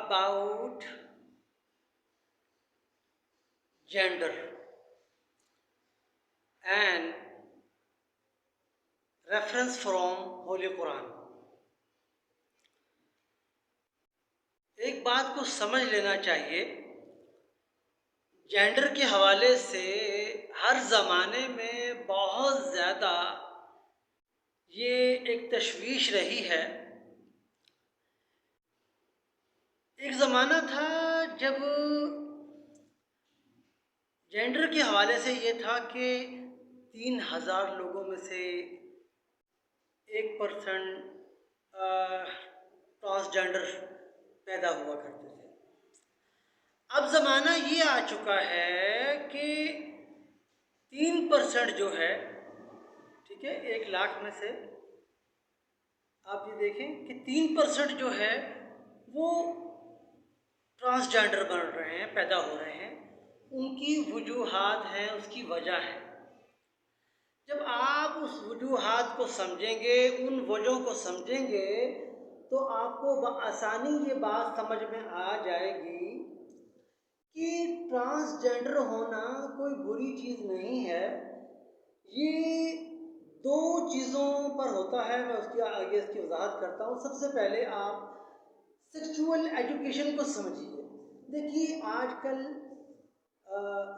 about gender and reference from Holy Quran। एक बात को समझ लेना चाहिए, जेंडर के हवाले से हर ज़माने में बहुत ज़्यादा ये एक तशवीश रही है। एक ज़माना था जब जेंडर के हवाले से ये था कि 3000 लोगों में से 1% ट्रांसजेंडर पैदा हुआ करते थे। अब ज़माना ये आ चुका है कि 3% जो है, ठीक है, 1 लाख में से आप ये देखें कि 3% जो है वो ट्रांसजेंडर बन रहे हैं, पैदा हो रहे हैं। उनकी वजूहात हैं, उसकी वजह है। जब आप उस वजूहात को समझेंगे, उन वजहों को समझेंगे, तो आपको बआसानी ये बात समझ में आ जाएगी कि ट्रांसजेंडर होना कोई बुरी चीज़ नहीं है। ये 2 चीज़ों पर होता है, मैं उसकी आगे इसकी वजाहत करता हूँ। सबसे पहले आप सेक्सुअल एजुकेशन को समझिए। देखिए, आजकल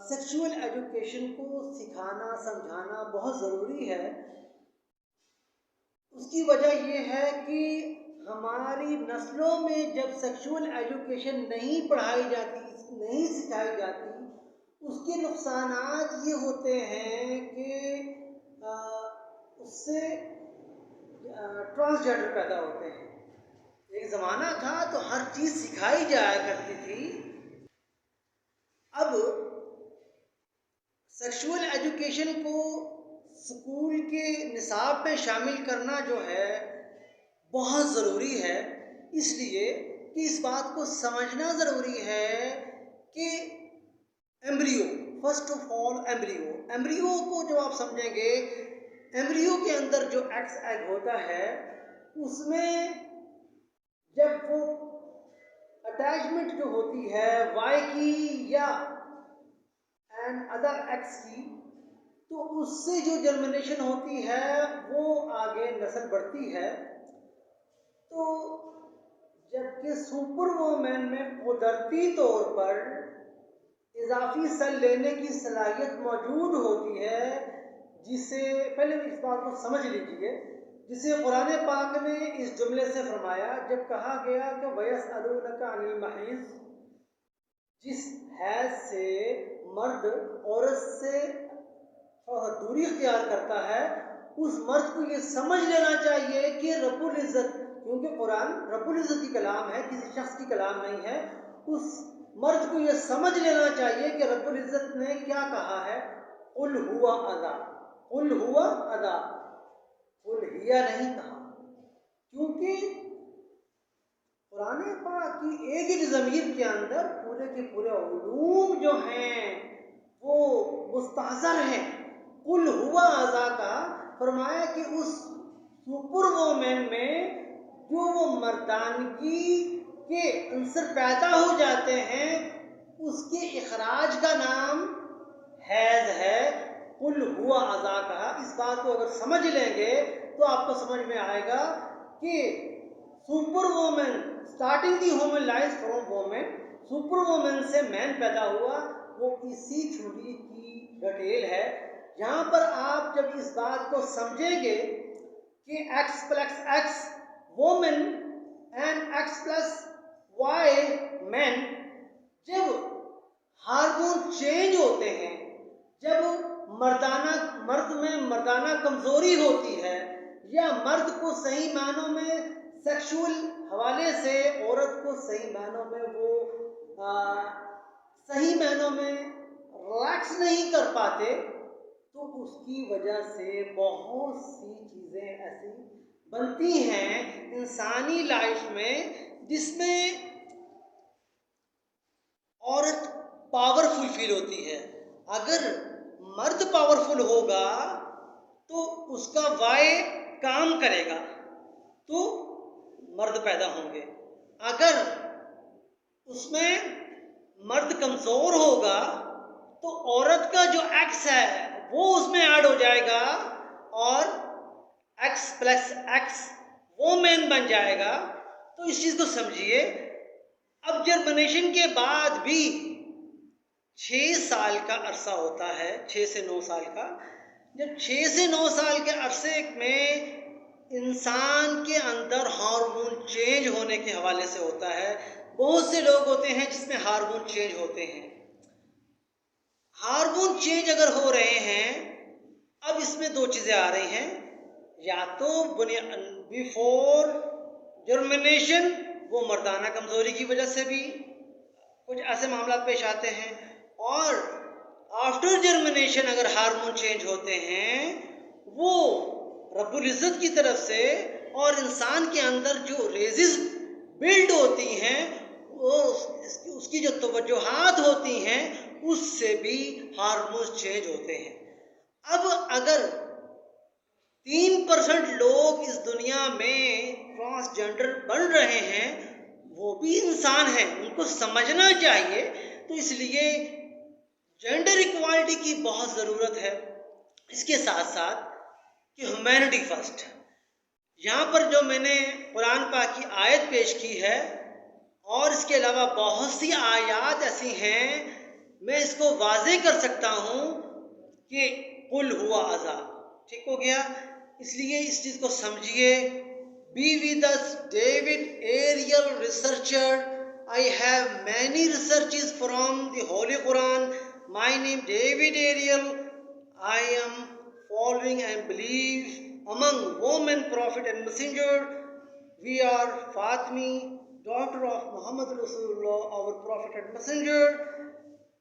सेक्सुअल एजुकेशन को सिखाना समझाना बहुत ज़रूरी है। उसकी वजह ये है कि हमारी नस्लों में जब सेक्सुअल एजुकेशन नहीं पढ़ाई जाती, नहीं सिखाई जाती, उसके नुकसानात ये होते हैं कि उससे ट्रांसजेंडर पैदा होते हैं। एक ज़माना था तो हर चीज़ सिखाई जाया करती थी। अब सेक्सुअल एजुकेशन को स्कूल के निसाब में शामिल करना जो है बहुत ज़रूरी है, इसलिए कि इस बात को समझना ज़रूरी है कि embryo, first of all embryo को जब आप समझेंगे, एम्ब्रियो के अंदर जो एक्स एग होता है, उसमें जब वो अटैचमेंट जो होती है वाई की या एंड अदर एक्स की, तो उससे जो जर्मिनेशन होती है वो आगे नस्ल बढ़ती है। तो जबकि सुपर वोमेन में कुदरती तौर पर इजाफी सेल लेने की सलाहियत मौजूद होती है, जिसे पहले इस बात को समझ लीजिए, जिसे कुरान पाक ने इस जुमले से फरमाया जब कहा गया कि वयसअलूनका अनिल महीज़, जिस हैज से मर्द औरत से दूरी इख्तियार करता है, उस मर्द को ये समझ लेना चाहिए कि रब्बुल इज़्ज़त, क्योंकि कुरान रब्बुल इज़्ज़त की कलाम है, किसी शख्स की कलाम नहीं है, उस मर्द को ये समझ लेना चाहिए कि रब्बुल इज़्ज़त ने क्या कहा है। कुल हुआ अदा, कुल हुआ अदा, कुल हिया नहीं कहा, क्योंकि कुरान पाक की एक ही ज़मीर के अंदर पूरे के पूरे उलूम जो हैं वो मुस्तहज़र हैं। कुल हुआ अज़ा का फरमाया कि उस सुपर वोमेन में जो वो मर्दानगी के अंसर पैदा हो जाते हैं, उसके इखराज का नाम हैज़ है। कुल हुआ अज़ा का, इस बात को अगर समझ लेंगे तो आपको समझ में आएगा कि super women, starting the human life from women, super women से मैन पैदा हुआ, वो इसी थ्योरी की डिटेल है। यहाँ पर आप जब इस बात को समझेंगे कि x plus x women and x plus y man, जब हार्मोन चेंज होते हैं, जब मर्द में मर्दाना कमज़ोरी होती है, या मर्द को सही मानों में सेक्सुअल हवाले से औरत को सही मानों में वो सही मानों में रिलैक्स नहीं कर पाते, तो उसकी वजह से बहुत सी चीज़ें ऐसी बनती हैं इंसानी लाइफ में जिसमें औरत पावरफुल फील होती है। अगर मर्द पावरफुल होगा तो उसका वाय काम करेगा, तो मर्द पैदा होंगे। अगर उसमें मर्द कमज़ोर होगा तो औरत का जो एक्स है वो उसमें ऐड हो जाएगा और एक्स प्लस एक्स वो मैन बन जाएगा। तो इस चीज़ को समझिए। अब जर्मिनेशन के बाद भी 6 साल का अरसा होता है, 6 से 9 साल का। जब 6 से 9 साल के अरसे में इंसान के अंदर हार्मोन चेंज होने के हवाले से होता है। बहुत से लोग होते हैं जिसमें हार्मोन चेंज होते हैं। हार्मोन चेंज अगर हो रहे हैं, अब इसमें 2 चीज़ें आ रही हैं। या तो बिफोर जर्मिनेशन वो मर्दाना कमज़ोरी की वजह से भी कुछ ऐसे मामला पेश आते हैं, और आफ्टर जर्मिनेशन अगर हार्मोन चेंज होते हैं वो रब्बुल इज़्ज़त की तरफ से, और इंसान के अंदर जो रेजिस बिल्ड होती हैं वो उसकी जो तवज्जुहात होती हैं उससे भी हार्मोन चेंज होते हैं। अब अगर 3% लोग इस दुनिया में ट्रांसजेंडर बन रहे हैं, वो भी इंसान हैं, उनको समझना चाहिए। तो इसलिए जेंडर इक्वालिटी की बहुत ज़रूरत है। इसके साथ साथ कि ह्यूमैनिटी फर्स्ट, यहाँ पर जो मैंने कुरान पाक की आयत पेश की है और इसके अलावा बहुत सी आयात ऐसी हैं, मैं इसको वाज़े कर सकता हूँ कि कुल हुआ आज़ाद। ठीक हो गया? इसलिए इस चीज़ को समझिए। Be with us David Ariel researcher. I have many researches from the Holy Quran. My name David Ariel. I am following and believe among women, prophet and messenger. We are Fatimi, daughter of Muhammad Rasulullah, our prophet and messenger.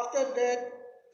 after that,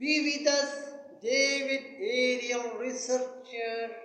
Be with us, David Ariel researcher.